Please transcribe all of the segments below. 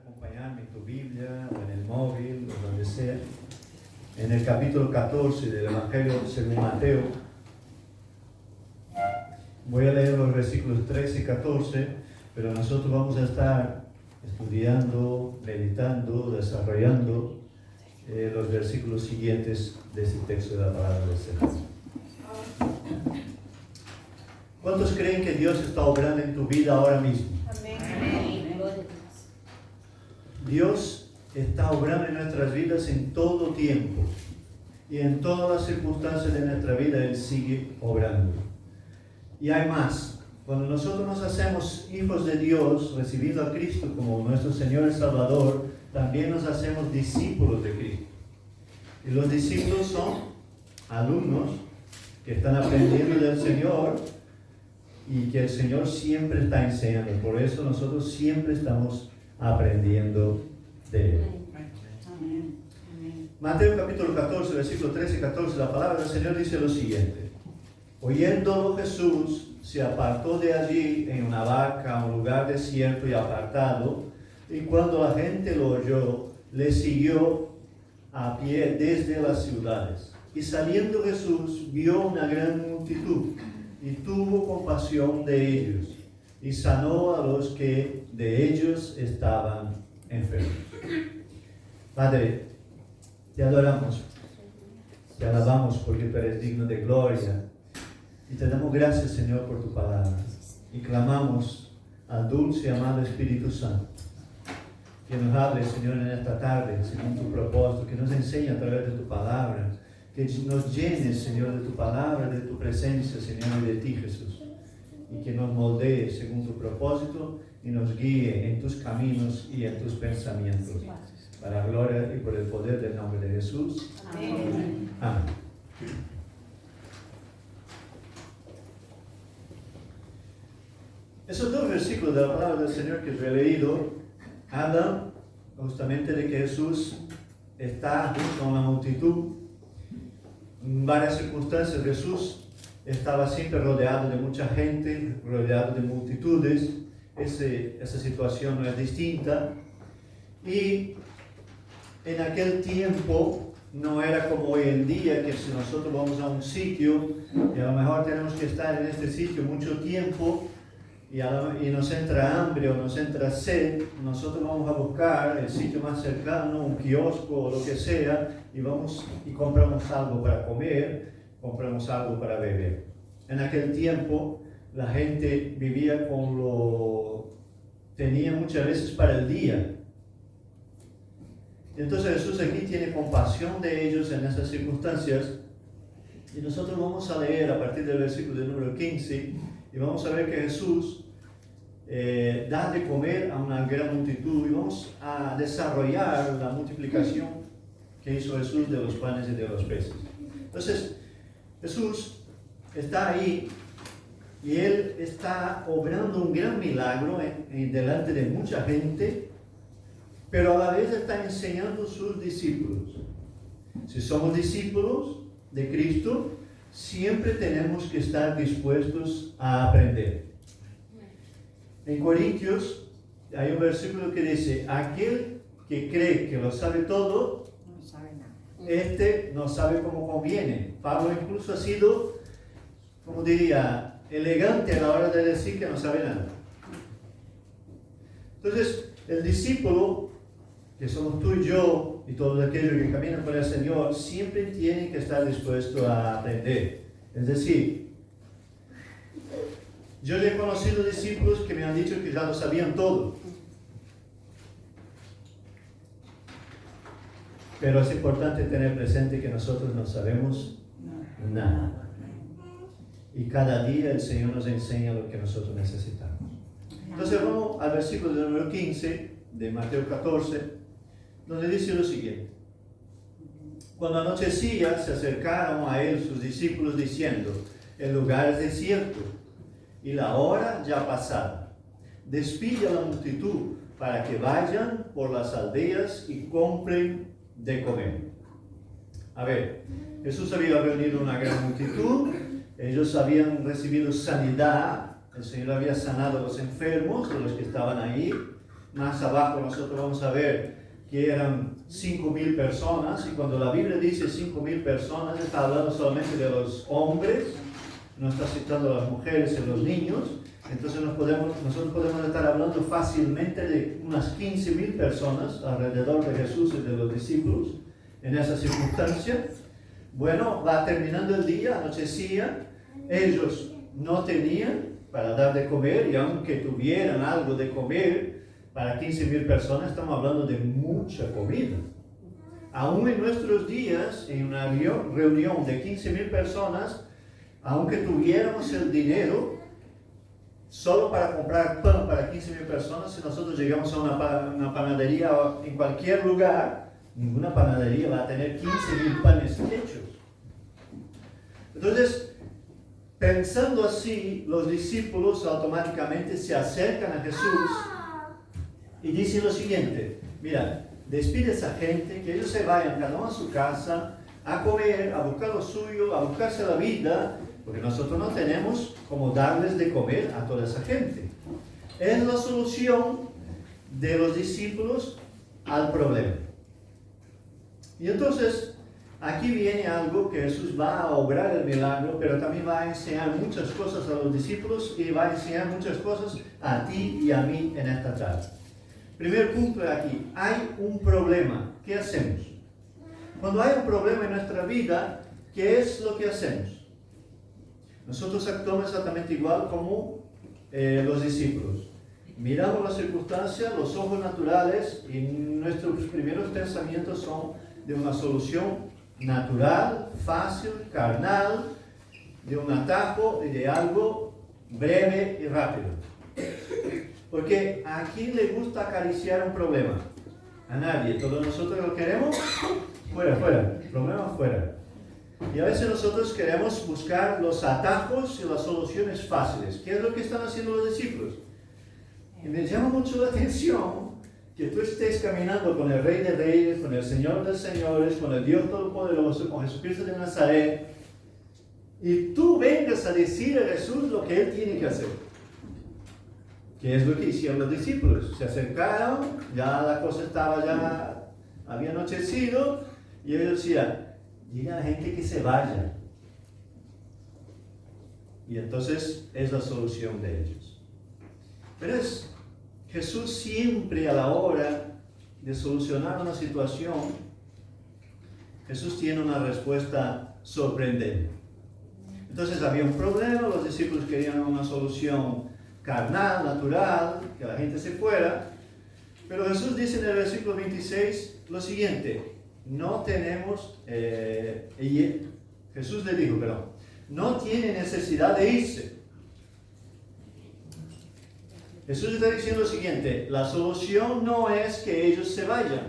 acompañarme en tu Biblia o en el móvil o donde sea, en el capítulo 14 del Evangelio según Mateo. Voy a leer los versículos 13 y 14, pero nosotros vamos a estar estudiando, meditando, desarrollando los versículos siguientes de este texto de la palabra del Señor. ¿Cuántos creen que Dios está obrando en tu vida ahora mismo? Amén. Dios está obrando en nuestras vidas en todo tiempo y en todas las circunstancias de nuestra vida Él sigue obrando. Y hay más. Cuando nosotros nos hacemos hijos de Dios, recibiendo a Cristo como nuestro Señor y Salvador, también nos hacemos discípulos de Cristo. Y los discípulos son alumnos que están aprendiendo del Señor y que el Señor siempre está enseñando. Por eso nosotros siempre estamos aprendiendo de Él. Mateo capítulo 14, versículo 13 y 14, la palabra del Señor dice lo siguiente: oyéndolo Jesús se apartó de allí en una barca a un lugar desierto y apartado, y cuando la gente lo oyó, le siguió a pie desde las ciudades. Y saliendo Jesús vio una gran multitud y tuvo compasión de ellos y sanó a los que de ellos estaban enfermos. Padre, te adoramos, te alabamos porque tú eres digno de gloria y te damos gracias, Señor, por tu palabra, y clamamos al dulce y amado Espíritu Santo que nos hable, Señor, en esta tarde según tu propósito, que nos enseñe a través de tu palabra, que nos llene, Señor, de tu palabra, de tu presencia, Señor, y de ti, Jesús, y que nos moldee según tu propósito y nos guíe en tus caminos y en tus pensamientos, para la gloria y por el poder del nombre de Jesús. Amén. Amén. Esos dos versículos de la palabra del Señor que he leído hablan justamente de que Jesús está junto a una multitud. En varias circunstancias Jesús estaba siempre rodeado de mucha gente, rodeado de multitudes. Esa situación no es distinta. Y en aquel tiempo no era como hoy en día, que si nosotros vamos a un sitio y a lo mejor tenemos que estar en este sitio mucho tiempo y nos entra hambre o nos entra sed, nosotros vamos a buscar el sitio más cercano, un kiosco o lo que sea, y vamos y compramos algo para comer, compramos algo para beber. En aquel tiempo la gente vivía con tenía muchas veces para el día. Entonces Jesús aquí tiene compasión de ellos en esas circunstancias, y nosotros vamos a leer a partir del versículo número 15 y vamos a ver que Jesús da de comer a una gran multitud, y vamos a desarrollar la multiplicación que hizo Jesús de los panes y de los peces. Entonces Jesús está ahí y Él está obrando un gran milagro delante de mucha gente, pero a la vez está enseñando a sus discípulos. Si somos discípulos de Cristo, siempre tenemos que estar dispuestos a aprender. En Corintios hay un versículo que dice: aquel que cree que lo sabe todo, No sabe nada. este no sabe cómo conviene. Pablo incluso ha sido, como diría, elegante a la hora de decir que no sabe nada. Entonces, el discípulo, que somos tú y yo, y todos aquellos que caminan con el Señor, siempre tienen que estar dispuestos a aprender. Es decir, yo he conocido discípulos que me han dicho que ya lo sabían todo. Pero es importante tener presente que nosotros no sabemos nada. Y cada día el Señor nos enseña lo que nosotros necesitamos. Entonces vamos al versículo número 15 de Mateo 14, donde dice lo siguiente: cuando anochecía, se acercaron a él sus discípulos diciendo: el lugar es desierto y la hora ya pasada. Despide a la multitud para que vayan por las aldeas y compren de comer. A ver, Jesús había reunido una gran multitud, ellos habían recibido sanidad, el Señor había sanado a los enfermos, de los que estaban ahí. más abajo nosotros vamos a ver que eran 5,000 personas, y cuando la Biblia dice 5,000 personas, está hablando solamente de los hombres, no está citando a las mujeres y los niños. Entonces nosotros podemos estar hablando fácilmente de unas 15,000 personas alrededor de Jesús y de los discípulos en esa circunstancia. Bueno, va terminando el día, anochecía, ellos no tenían para dar de comer, y aunque tuvieran algo de comer para 15,000 personas, estamos hablando de mucha comida. Aún en nuestros días, en una reunión de 15,000 personas, aunque tuviéramos el dinero solo para comprar pan para 15,000 personas, si nosotros llegamos a una panadería en cualquier lugar, ninguna panadería va a tener 15,000 panes hechos. Entonces, pensando así, los discípulos automáticamente se acercan a Jesús y dicen lo siguiente: mira, despide a esa gente, que ellos se vayan cada uno a su casa a comer, a buscar lo suyo, a buscarse la vida, porque nosotros no tenemos cómo darles de comer a toda esa gente. Es la solución de los discípulos al problema. Y entonces, aquí viene algo que Jesús va a obrar el milagro, pero también va a enseñar muchas cosas a los discípulos y va a enseñar muchas cosas a ti y a mí en esta tarde. Primer punto de aquí: hay un problema. ¿Qué hacemos? Cuando hay un problema en nuestra vida, ¿qué es lo que hacemos? Nosotros actuamos exactamente igual como los discípulos. Miramos las circunstancias, los ojos naturales, y nuestros primeros pensamientos son de una solución natural, fácil, carnal, de un atajo y de algo breve y rápido. Porque ¿a quién le gusta acariciar un problema? A nadie. Todos nosotros lo queremos fuera, problema fuera. Y a veces nosotros queremos buscar los atajos y las soluciones fáciles. ¿Qué es lo que están haciendo los discípulos? Y me llama mucho la atención que tú estés caminando con el Rey de Reyes, con el Señor de Señores, con el Dios Todopoderoso, con Jesucristo de Nazaret, y tú vengas a decir a Jesús lo que Él tiene que hacer. ¿Qué es lo que hicieron los discípulos? Se acercaron, ya la cosa había anochecido, y ellos decían: dile a la gente que se vaya. Y entonces es la solución de ellos. Pero Jesús siempre, a la hora de solucionar una situación, Jesús tiene una respuesta sorprendente. Entonces había un problema, los discípulos querían una solución carnal, natural, que la gente se fuera. Pero Jesús dice en el versículo 26 lo siguiente: no tenemos, Jesús le dijo, no tiene necesidad de irse. Jesús está diciendo lo siguiente: la solución no es que ellos se vayan.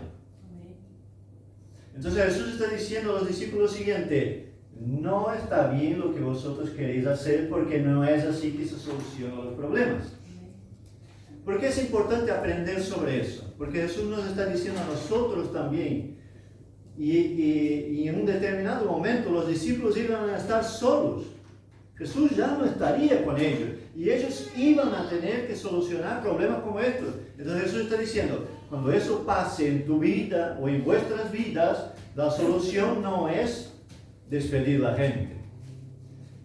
Entonces Jesús está diciendo a los discípulos lo siguiente: no está bien lo que vosotros queréis hacer, porque no es así que se solucionan los problemas. ¿Por qué es importante aprender sobre eso? Porque Jesús nos está diciendo a nosotros también. Y en un determinado momento los discípulos iban a estar solos. Jesús ya no estaría con ellos. Y ellos iban a tener que solucionar problemas como estos. Entonces Jesús está diciendo: cuando eso pase en tu vida o en vuestras vidas, la solución no es despedir a la gente.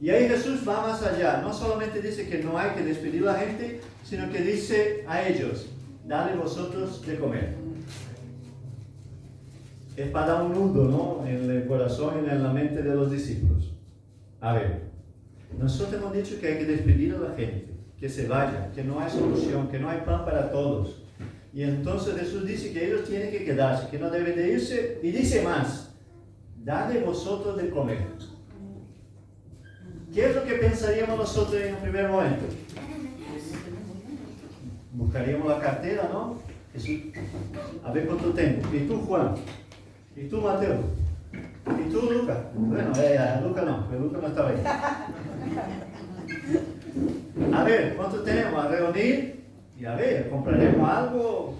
Y ahí Jesús va más allá. No solamente dice que no hay que despedir a la gente, sino que dice a ellos: dale vosotros de comer. Es para dar un nudo, ¿no?, en el corazón y en la mente de los discípulos. A ver, nosotros hemos dicho que hay que despedir a la gente, que se vaya, que no hay solución, que no hay pan para todos. Y entonces Jesús dice que ellos tienen que quedarse, que no deben de irse, y dice más: dale vosotros de comer. ¿Qué es lo que pensaríamos nosotros en un primer momento? Buscaríamos la cartera, ¿no? Jesús, a ver cuánto tengo. ¿Y tú, Juan? ¿Y tú, Mateo? ¿Y tú, Lucas? Bueno, Lucas no estaba ahí. A ver, ¿cuánto tenemos? A reunir y a ver, compraremos algo.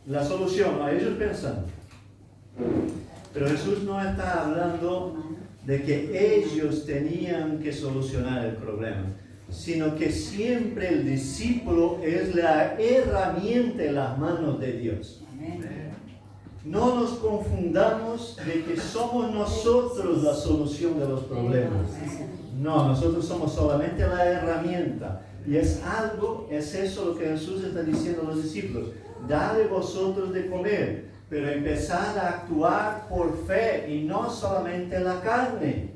La solución, ¿no? Ellos pensando. Pero Jesús no está hablando de que ellos tenían que solucionar el problema. sino que siempre el discípulo es la herramienta en las manos de Dios. No nos confundamos de que somos nosotros la solución de los problemas. No, nosotros somos solamente la herramienta. Y es eso lo que Jesús está diciendo a los discípulos. Dale vosotros de comer, pero empezad a actuar por fe y no solamente la carne.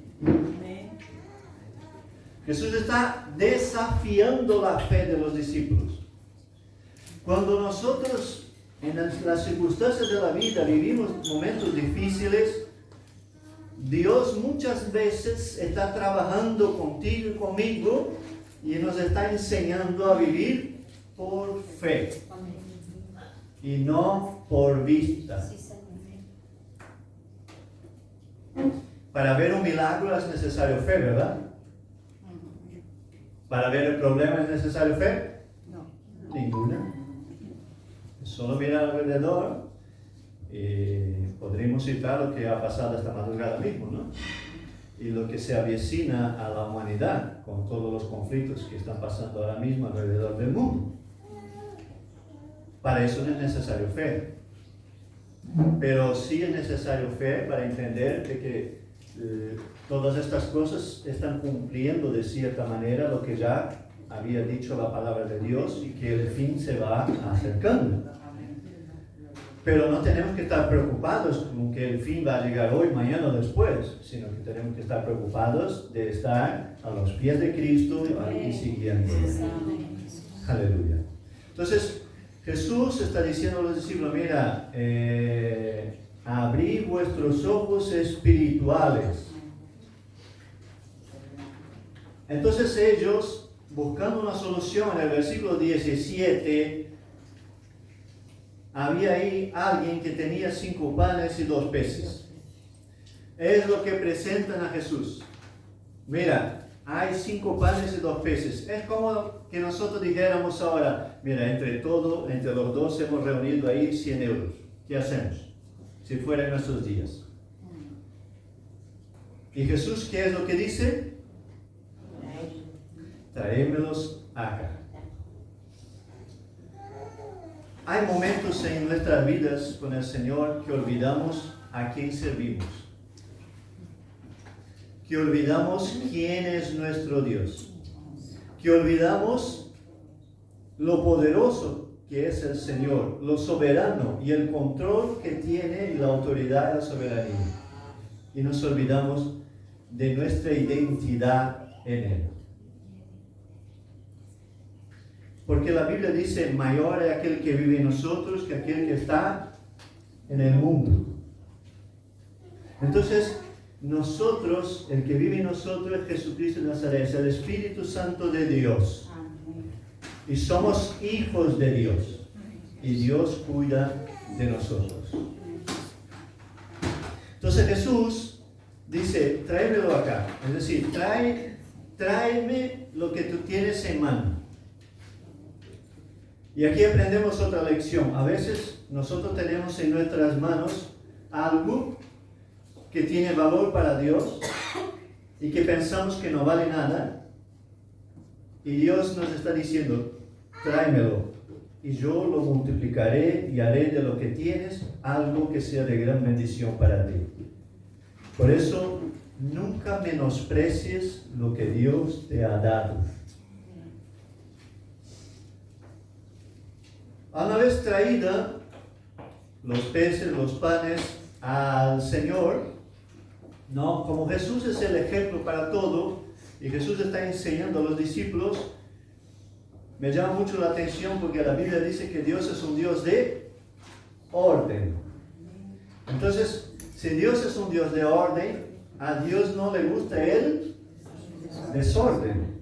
Jesús está desafiando la fe de los discípulos. Cuando nosotros en las circunstancias de la vida vivimos momentos difíciles, Dios muchas veces está trabajando contigo y conmigo y nos está enseñando a vivir por fe y no por vista. Para ver un milagro es necesario fe, ¿verdad? ¿Para ver el problema es necesario fe? No. Ninguna. Solo mirar alrededor y podríamos citar lo que ha pasado esta madrugada mismo, ¿no? Y lo que se avecina a la humanidad con todos los conflictos que están pasando ahora mismo alrededor del mundo. Para eso no es necesario fe. Pero sí es necesario fe para entender de que todas estas cosas están cumpliendo de cierta manera lo que ya había dicho la palabra de Dios y que el fin se va acercando. Pero no tenemos que estar preocupados con que el fin va a llegar hoy, mañana o después, sino que tenemos que estar preocupados de estar a los pies de Cristo y siguiendo. Aleluya. Entonces, Jesús está diciendo a los discípulos, mira, abrid vuestros ojos espirituales. Entonces ellos, buscando una solución, en el versículo 17, había ahí alguien que tenía 5 panes y 2 peces. Es lo que presentan a Jesús. Mira, hay 5 panes y 2 peces. Es como que nosotros dijéramos ahora, mira, entre los dos hemos reunido ahí 100 euros. ¿Qué hacemos? Si fuera en nuestros días. ¿Y Jesús qué es lo que dice? Traémelos acá. Hay momentos en nuestras vidas con el Señor que olvidamos a quién servimos. Que olvidamos quién es nuestro Dios. Que olvidamos lo poderoso que es el Señor, lo soberano y el control que tiene y la autoridad de la soberanía. Y nos olvidamos de nuestra identidad en Él. Porque la Biblia dice, mayor es aquel que vive en nosotros que aquel que está en el mundo. Entonces, nosotros, el que vive en nosotros es Jesucristo de Nazaret, es el Espíritu Santo de Dios. Y somos hijos de Dios. Y Dios cuida de nosotros. Entonces Jesús dice, tráemelo acá. Es decir, tráeme lo que tú tienes en mano. Y aquí aprendemos otra lección. A veces nosotros tenemos en nuestras manos algo que tiene valor para Dios y que pensamos que no vale nada. Y Dios nos está diciendo, tráemelo y yo lo multiplicaré y haré de lo que tienes algo que sea de gran bendición para ti. Por eso, nunca menosprecies lo que Dios te ha dado. Una vez traída los peces, los panes al Señor, ¿no? Como Jesús es el ejemplo para todo y Jesús está enseñando a los discípulos, me llama mucho la atención porque la Biblia dice que Dios es un Dios de orden. Entonces, si Dios es un Dios de orden, a Dios no le gusta el desorden.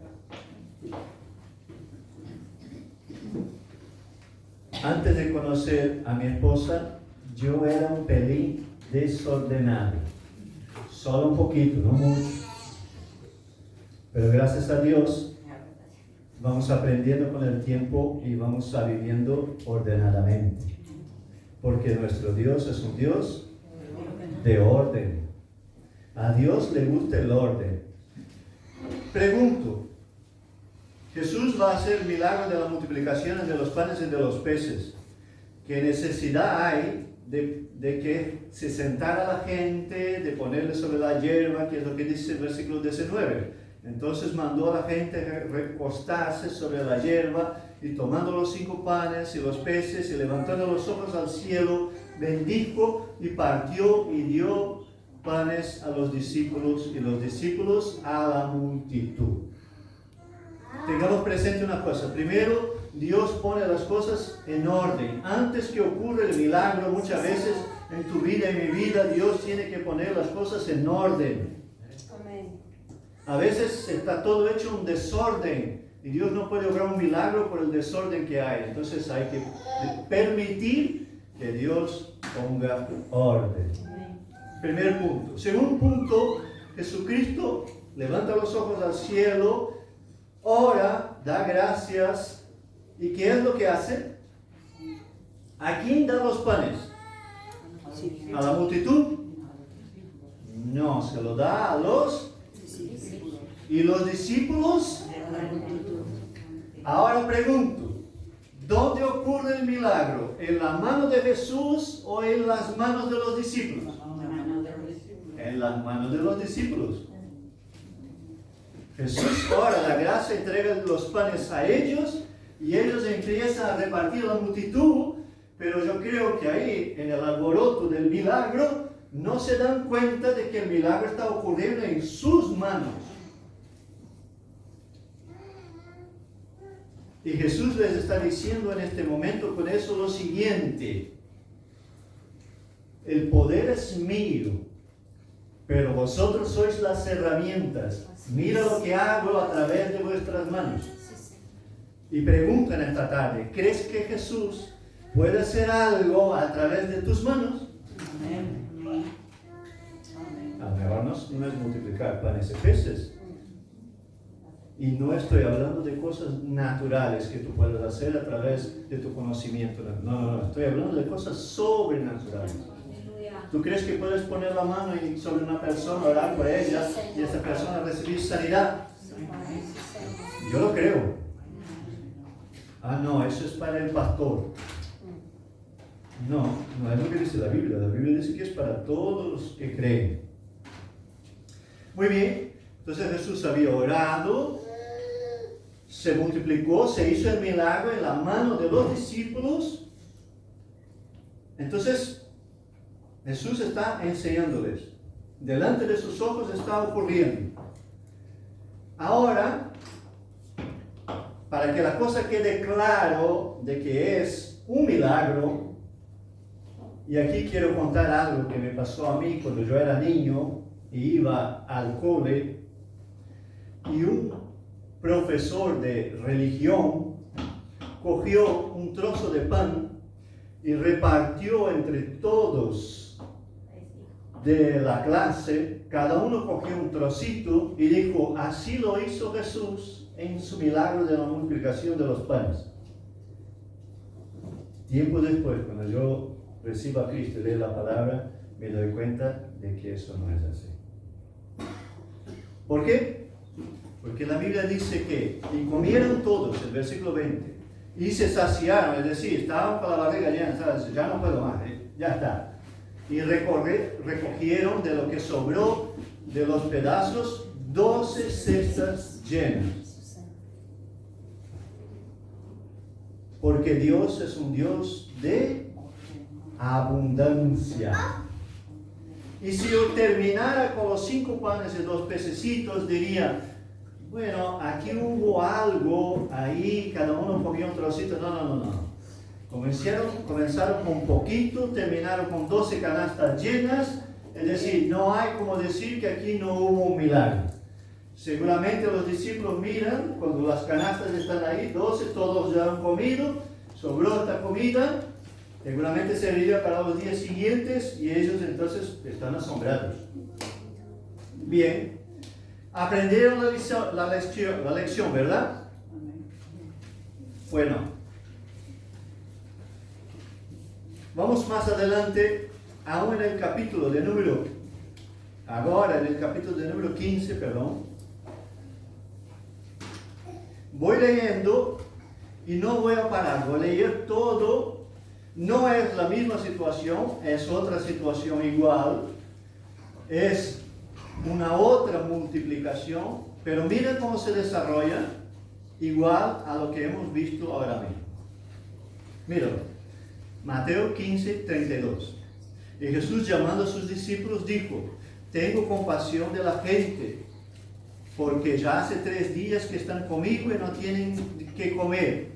Antes de conocer a mi esposa, yo era un pelín desordenado. Solo un poquito, no mucho. Pero gracias a Dios, vamos aprendiendo con el tiempo y vamos viviendo ordenadamente. Porque nuestro Dios es un Dios de orden. A Dios le gusta el orden. Pregunto, Jesús va a hacer el milagro de la multiplicación de los panes y de los peces. ¿Qué necesidad hay de que se sentara la gente, de ponerle sobre la hierba, que es lo que dice el versículo 19? Entonces mandó a la gente recostarse sobre la hierba y tomando los 5 panes y los peces y levantando los ojos al cielo, bendijo y partió y dio panes a los discípulos y los discípulos a la multitud. Tengamos presente una cosa. Primero, Dios pone las cosas en orden. Antes que ocurra el milagro, muchas veces en tu vida y mi vida, Dios tiene que poner las cosas en orden. A veces está todo hecho un desorden y Dios no puede obrar un milagro por el desorden que hay. Entonces hay que permitir que Dios ponga orden. Primer punto. Segundo punto, Jesucristo levanta los ojos al cielo, ora, da gracias. ¿Y qué es lo que hace? ¿A quién da los panes? ¿A la multitud? No, se lo da a los discípulos. ¿Y los discípulos? Ahora pregunto, ¿dónde ocurre el milagro? ¿En la mano de Jesús o en las manos de los discípulos? En las manos de los discípulos. Jesús ora, la gracia, entrega los panes a ellos y ellos empiezan a repartir a la multitud, pero yo creo que ahí, en el alboroto del milagro, no se dan cuenta de que el milagro está ocurriendo en sus manos. Y Jesús les está diciendo en este momento con eso lo siguiente: el poder es mío, pero vosotros sois las herramientas. Mira lo que hago a través de vuestras manos. Y preguntan esta tarde, ¿crees que Jesús puede hacer algo a través de tus manos? A lo mejor no es multiplicar panes y peces. Y no estoy hablando de cosas naturales que tú puedes hacer a través de tu conocimiento. No. Estoy hablando de cosas sobrenaturales. ¿Tú crees que puedes poner la mano sobre una persona, orar por ella y esta persona recibir sanidad? Yo lo creo. No, eso es para el pastor. No es lo que dice la Biblia. La Biblia dice que es para todos los que creen. Muy bien. Entonces Jesús había orado, se multiplicó, se hizo el milagro en la mano de los discípulos. Entonces Jesús está enseñándoles. Delante de sus ojos está ocurriendo. Ahora, para que la cosa quede claro de que es un milagro, y aquí quiero contar algo que me pasó a mí cuando yo era niño y iba al cole, y un profesor de religión cogió un trozo de pan y repartió entre todos de la clase. Cada uno cogió un trocito y dijo, así lo hizo Jesús en su milagro de la multiplicación de los panes. Tiempo después, cuando yo recibo a Cristo y leo la palabra, me doy cuenta de que eso no es así. ¿Por qué? Porque la Biblia dice que y comieron todos, el versículo 20, y se saciaron, es decir, estaban con la barriga llena, ya no puedo más, ya está. Y recogieron de lo que sobró de los pedazos 12 cestas llenas. Porque Dios es un Dios de abundancia. Y si yo terminara con los 5 panes y 2 pececitos, diría, bueno, aquí hubo algo, ahí cada uno comió un trocito. No. Comenzaron con poquito, terminaron con 12 canastas llenas, es decir, no hay como decir que aquí no hubo un milagro. Seguramente los discípulos miran, cuando las canastas están ahí, 12, todos ya han comido, sobró esta comida, seguramente serviría para los días siguientes y ellos entonces están asombrados. Bien, aprendieron la lección, ¿verdad? Bueno. Vamos más adelante, aún en el capítulo de número 15, voy leyendo y no voy a parar, voy a leer todo. No es la misma situación, es otra situación igual, es una otra multiplicación, pero miren cómo se desarrolla igual a lo que hemos visto ahora mismo. Míralo, Mateo 15, 32. Y Jesús, llamando a sus discípulos, dijo: tengo compasión de la gente, porque ya hace 3 días que están conmigo y no tienen que comer.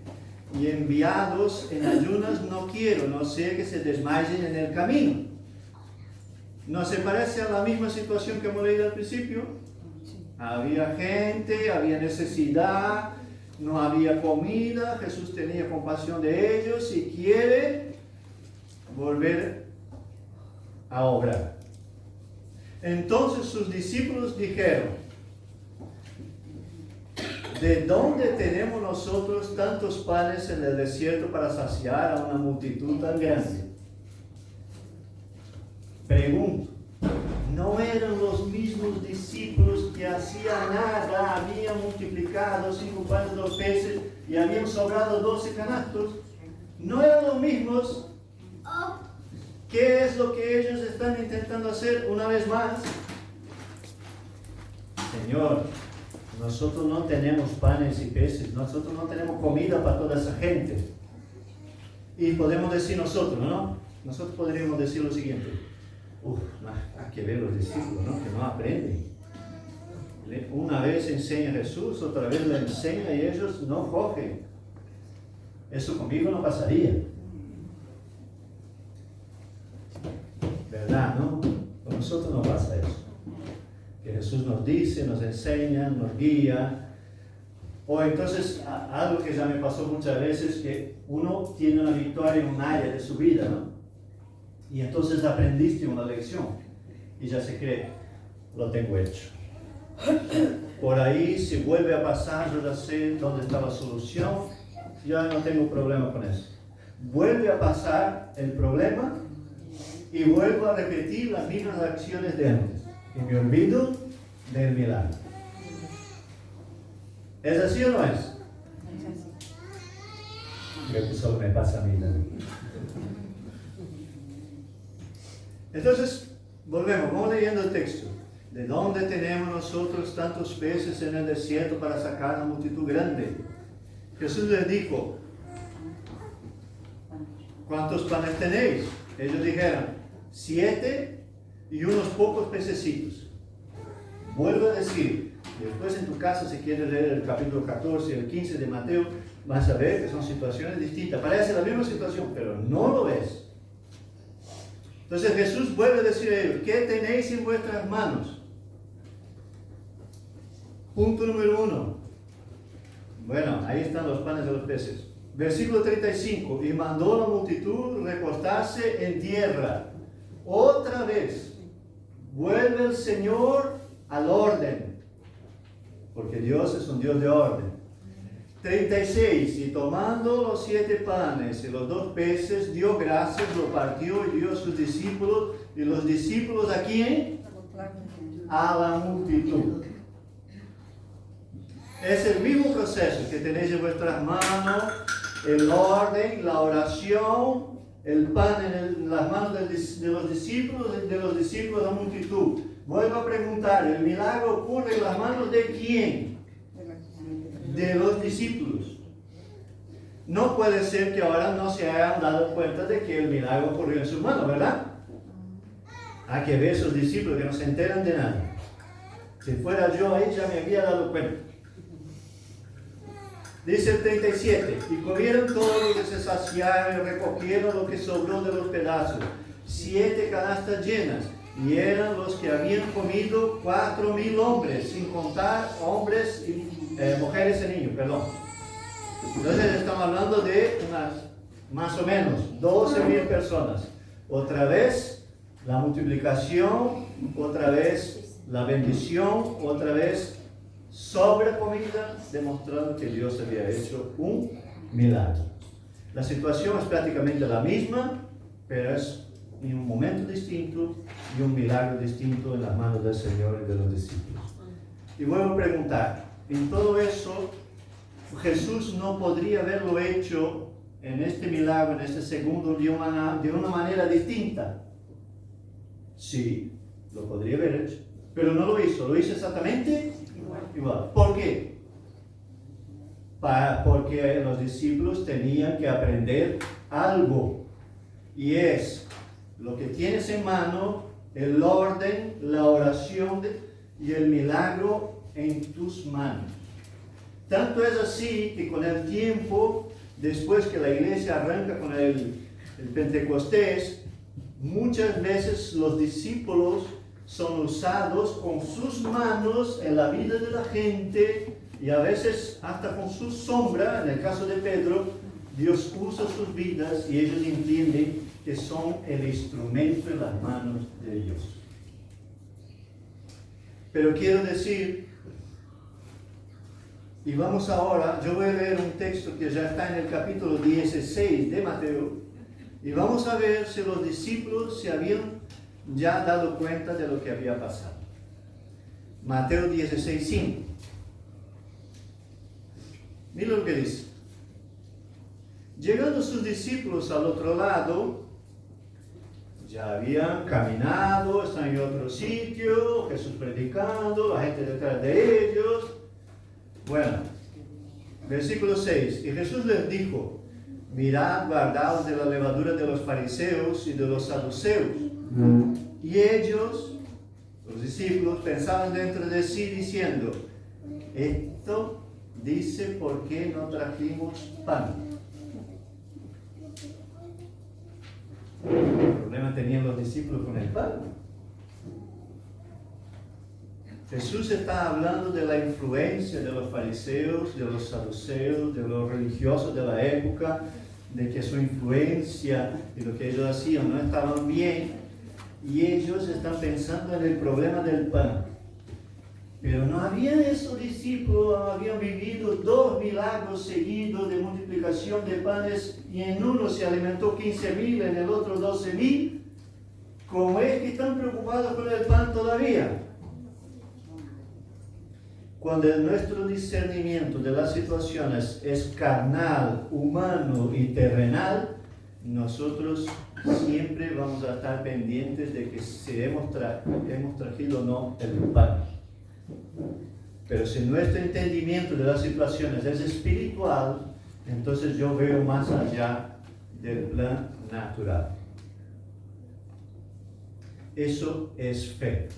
Y enviados en ayunas no quiero, no sea que se desmayen en el camino. ¿No se parece a la misma situación que hemos leído al principio? Había gente, había necesidad, no había comida, Jesús tenía compasión de ellos y quiere volver a obrar. Entonces sus discípulos dijeron: ¿de dónde tenemos nosotros tantos panes en el desierto para saciar a una multitud tan grande? Pregunto, ¿no eran los mismos discípulos que hacía nada habían multiplicado 5 panes y 2 peces y habían sobrado 12 canastos? ¿No eran los mismos? ¿Qué es lo que ellos están intentando hacer una vez más? Señor, nosotros no tenemos panes y peces, nosotros no tenemos comida para toda esa gente. Y podemos decir nosotros, ¿no? Nosotros podríamos decir lo siguiente: hay que ver los discípulos, ¿no? Que no aprenden. Una vez enseña Jesús, otra vez le enseña y ellos no cogen. Eso conmigo no pasaría. ¿Verdad, no? Con nosotros no pasa eso. Que Jesús nos dice, nos enseña, nos guía. O entonces, algo que ya me pasó muchas veces, que uno tiene una victoria en un área de su vida, ¿no? Y entonces aprendiste una lección y ya se cree, lo tengo hecho. Por ahí, si vuelve a pasar, yo ya sé dónde está la solución, ya no tengo problema con eso. Vuelve a pasar el problema y vuelvo a repetir las mismas acciones de antes. Y me olvido del milagro. ¿Es así o no es? Creo que solo me pasa a mí también. Entonces, vamos leyendo el texto. ¿De dónde tenemos nosotros tantos peces en el desierto para sacar una multitud grande? Jesús les dijo: ¿cuántos panes tenéis? Ellos dijeron: 7 y unos pocos pececitos. Vuelvo a decir, después en tu casa, si quieres leer el capítulo 14 y el 15 de Mateo, vas a ver que son situaciones distintas. Parece la misma situación, pero no lo es. Entonces Jesús vuelve a decir a ellos: ¿qué tenéis en vuestras manos? Punto número 1. Bueno, ahí están los panes de los peces. Versículo 35. Y mandó a la multitud recostarse en tierra. Otra vez vuelve el Señor al orden, porque Dios es un Dios de orden. 36. Y tomando los 7 panes y los 2 peces, dio gracias, lo partió y dio a sus discípulos. ¿Y los discípulos a quién? A la multitud. Es el mismo proceso que tenéis en vuestras manos: el orden, la oración, el pan en las manos de los discípulos y de los discípulos de la multitud. Vuelvo a preguntar, ¿el milagro ocurre en las manos de quién? De los discípulos. No puede ser que ahora no se hayan dado cuenta de que el milagro ocurrió en sus manos, ¿verdad? Hay que ver esos discípulos que no se enteran de nada. Si fuera yo ahí, ya me había dado cuenta. Dice el 37, y comieron todo lo que se saciaron y recogieron lo que sobró de los pedazos, 7 canastas llenas, y eran los que habían comido 4,000 hombres, sin contar hombres y mujeres y niños, perdón. Entonces estamos hablando de unas, más o menos, 12,000 personas. Otra vez la multiplicación, otra vez la bendición, otra vez sobre comida, demostrando que Dios había hecho un milagro. La situación es prácticamente la misma, pero es en un momento distinto y un milagro distinto en las manos del Señor y de los discípulos. Y vuelvo a preguntar, en todo eso, Jesús no podría haberlo hecho en este milagro, en este segundo, de una manera distinta. Sí, lo podría haber hecho, pero no lo hizo exactamente igual. ¿Por qué? Porque los discípulos tenían que aprender algo, y es lo que tienes en mano, el orden, la oración y el milagro en tus manos. Tanto es así que con el tiempo, después que la iglesia arranca con el Pentecostés, muchas veces los discípulos son usados con sus manos en la vida de la gente, y a veces hasta con su sombra. En el caso de Pedro, Dios usa sus vidas y ellos entienden que son el instrumento en las manos de Dios. Pero quiero decir, y vamos ahora, yo voy a leer un texto que ya está en el capítulo 16 de Mateo, y vamos a ver si los discípulos se habían ya dado cuenta de lo que había pasado. Mateo 16:5. Mira lo que dice. Llegando sus discípulos al otro lado, ya habían caminado, están en otro sitio, Jesús predicando, la gente detrás de ellos. Bueno, versículo 6. Y Jesús les dijo: mirad, guardaos de la levadura de los fariseos y de los saduceos. Y ellos, los discípulos, pensaban dentro de sí diciendo: esto dice, ¿por qué no trajimos pan? ¿Qué problema tenían los discípulos con el pan? Jesús está hablando de la influencia de los fariseos, de los saduceos, de los religiosos de la época, de que su influencia y lo que ellos hacían no estaban bien, y ellos están pensando en el problema del pan. Pero no habían esos discípulos, habían vivido 2 milagros seguidos de multiplicación de panes, y en uno se alimentó 15,000, en el otro 12,000. ¿Cómo es que están preocupados con el pan todavía? Cuando nuestro discernimiento de las situaciones es carnal, humano y terrenal, nosotros siempre vamos a estar pendientes de que si hemos traído o no el pan. Pero si nuestro entendimiento de las situaciones es espiritual, entonces yo veo más allá del plan natural. Eso es fe.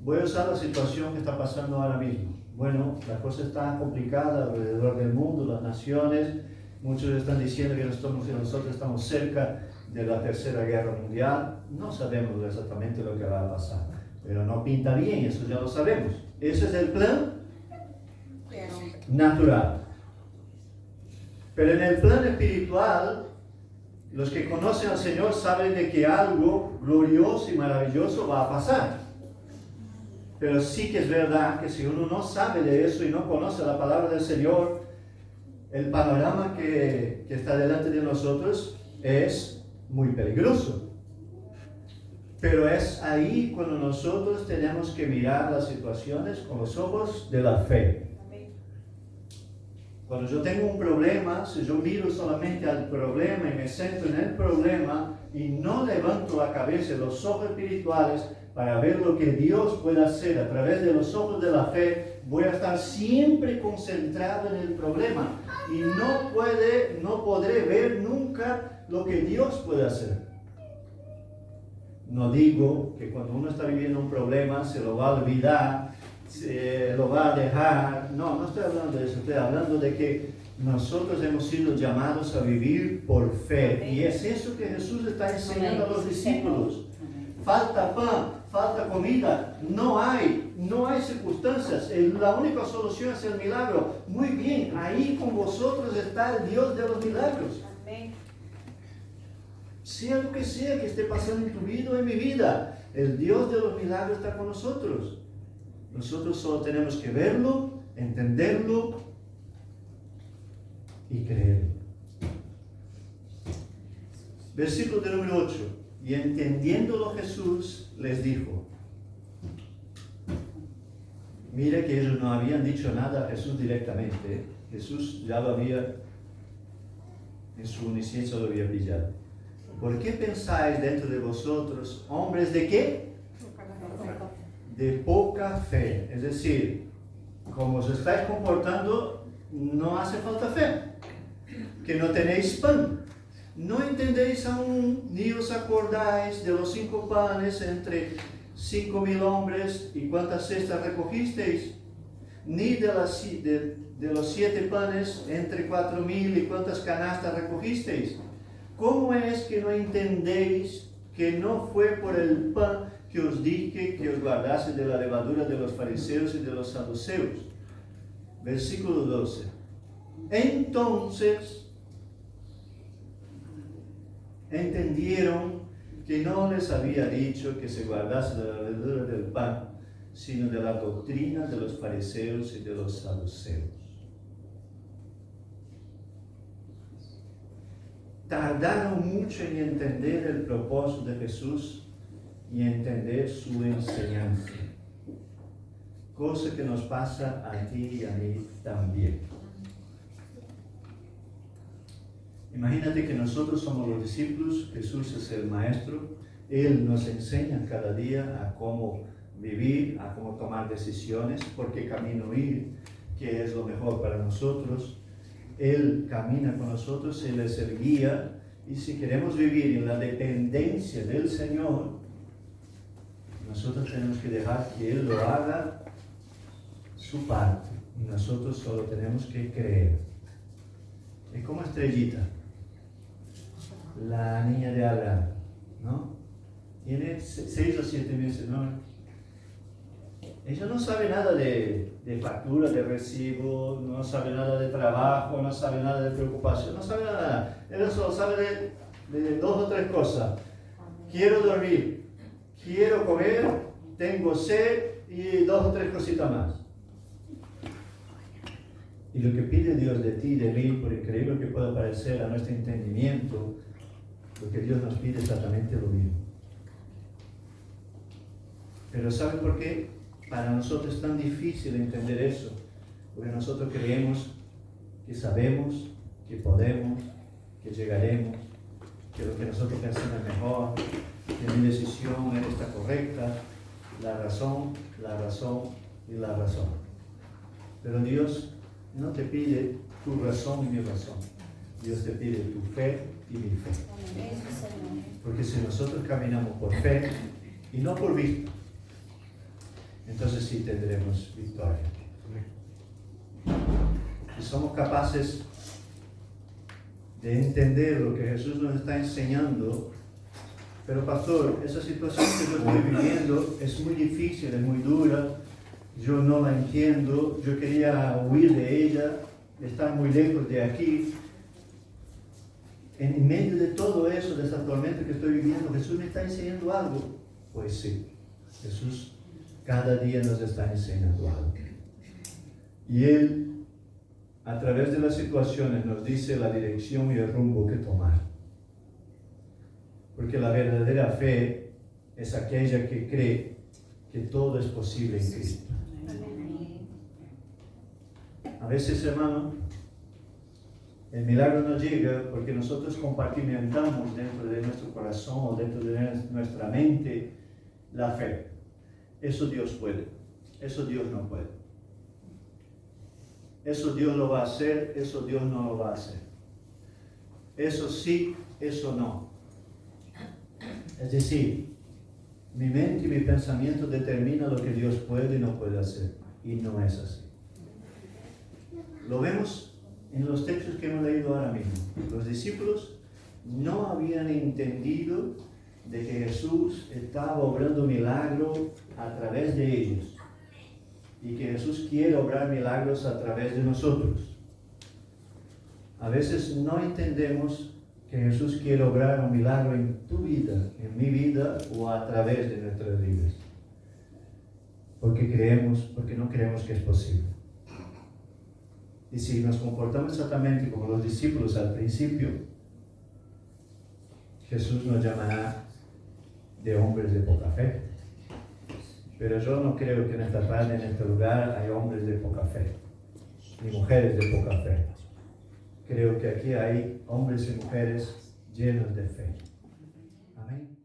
Voy a usar la situación que está pasando ahora mismo. Bueno, la cosa está complicada alrededor del mundo, las naciones. Muchos están diciendo que nosotros estamos cerca de la Tercera Guerra Mundial. No sabemos exactamente lo que va a pasar, pero no pinta bien, eso ya lo sabemos. Ese es el plan natural. Pero en el plan espiritual, los que conocen al Señor saben de que algo glorioso y maravilloso va a pasar. Pero sí que es verdad que si uno no sabe de eso y no conoce la palabra del Señor, el panorama que está delante de nosotros es muy peligroso. Pero es ahí cuando nosotros tenemos que mirar las situaciones con los ojos de la fe. Cuando yo tengo un problema, si yo miro solamente al problema y me centro en el problema y no levanto la cabeza y los ojos espirituales para ver lo que Dios puede hacer a través de los ojos de la fe, voy a estar siempre concentrado en el problema y no podré ver nunca lo que Dios puede hacer. No digo que cuando uno está viviendo un problema se lo va a olvidar, se lo va a dejar. No estoy hablando de eso. Estoy hablando de que nosotros hemos sido llamados a vivir por fe. Y es eso que Jesús está enseñando a los discípulos. Falta pan, falta comida, no hay circunstancias. La única solución es el milagro. Muy bien, ahí con vosotros está el Dios de los milagros. Amén. Sea lo que sea que esté pasando en tu vida o en mi vida, el Dios de los milagros está con nosotros. Nosotros solo tenemos que verlo, entenderlo y creerlo. Versículo de número 8. Y entendiéndolo Jesús les dijo: Mira que ellos no habían dicho nada a Jesús directamente. Jesús ya lo había, en su omnisciencia lo había pillado. ¿Por qué pensáis dentro de vosotros, hombres de qué? De poca fe. Es decir, como os estáis comportando, no hace falta fe. Que no tenéis pan. No entendéis aún, ni os acordáis de los 5 panes entre 5,000 hombres, y cuántas cestas recogisteis, ni de los 7 panes entre 4,000, y cuántas canastas recogisteis. ¿Cómo es que no entendéis que no fue por el pan que os dije que os guardase de la levadura de los fariseos y de los saduceos? Versículo 12. Entonces entendieron que no les había dicho que se guardase de la levadura del pan, sino de la doctrina de los fariseos y de los saduceos. Tardaron mucho en entender el propósito de Jesús y entender su enseñanza. Cosa que nos pasa a ti y a mí también. Imagínate que nosotros somos los discípulos, Jesús es el maestro, Él nos enseña cada día a cómo vivir, a cómo tomar decisiones, por qué camino ir, qué es lo mejor para nosotros. Él camina con nosotros, Él es el guía, y si queremos vivir en la dependencia del Señor, nosotros tenemos que dejar que Él lo haga su parte, y nosotros solo tenemos que creer. Es como Estrellita, la niña de Agar, ¿no? Tiene 6 o 7 meses, ¿no? Ella no sabe nada de factura, de recibo, no sabe nada de trabajo, no sabe nada de preocupación, no sabe nada. Ella solo sabe de 2 o 3 cosas. Quiero dormir, quiero comer, tengo sed y 2 o 3 cositas más. Y lo que pide Dios de ti y de mí, por increíble que pueda parecer a nuestro entendimiento, lo que Dios nos pide es exactamente lo mismo. Pero ¿saben por qué? Para nosotros es tan difícil entender eso, porque nosotros creemos que sabemos, que podemos, que llegaremos, que lo que nosotros pensamos es mejor, que mi decisión está correcta, la razón y la razón. Pero Dios no te pide tu razón y mi razón. Dios te pide tu fe y mi fe. Porque si nosotros caminamos por fe y no por vista, entonces sí tendremos victoria. Si somos capaces de entender lo que Jesús nos está enseñando, pero pastor, esa situación que yo estoy viviendo es muy difícil, es muy dura, yo no la entiendo, yo quería huir de ella, estar muy lejos de aquí. En medio de todo eso, de esta tormenta que estoy viviendo, Jesús me está enseñando algo. Pues sí, Jesús cada día nos está enseñando algo. Y Él, a través de las situaciones, nos dice la dirección y el rumbo que tomar. Porque la verdadera fe es aquella que cree que todo es posible en Cristo. A veces, hermano, el milagro no llega porque nosotros compartimentamos dentro de nuestro corazón o dentro de nuestra mente la fe. Eso Dios puede, eso Dios no puede. Eso Dios lo va a hacer, eso Dios no lo va a hacer. Eso sí, eso no. Es decir, mi mente y mi pensamiento determinan lo que Dios puede y no puede hacer. Y no es así. Lo vemos en los textos que hemos leído ahora mismo. Los discípulos no habían entendido de que Jesús estaba obrando milagros a través de ellos. Y que Jesús quiere obrar milagros a través de nosotros. A veces no entendemos que Jesús quiere obrar un milagro en tu vida, en mi vida o a través de nuestras vidas. Porque no creemos que es posible. Y si nos comportamos exactamente como los discípulos al principio, Jesús nos llamará de hombres de poca fe. Pero yo no creo que en esta tarde, en este lugar, hay hombres de poca fe, ni mujeres de poca fe. Creo que aquí hay hombres y mujeres llenos de fe. Amén.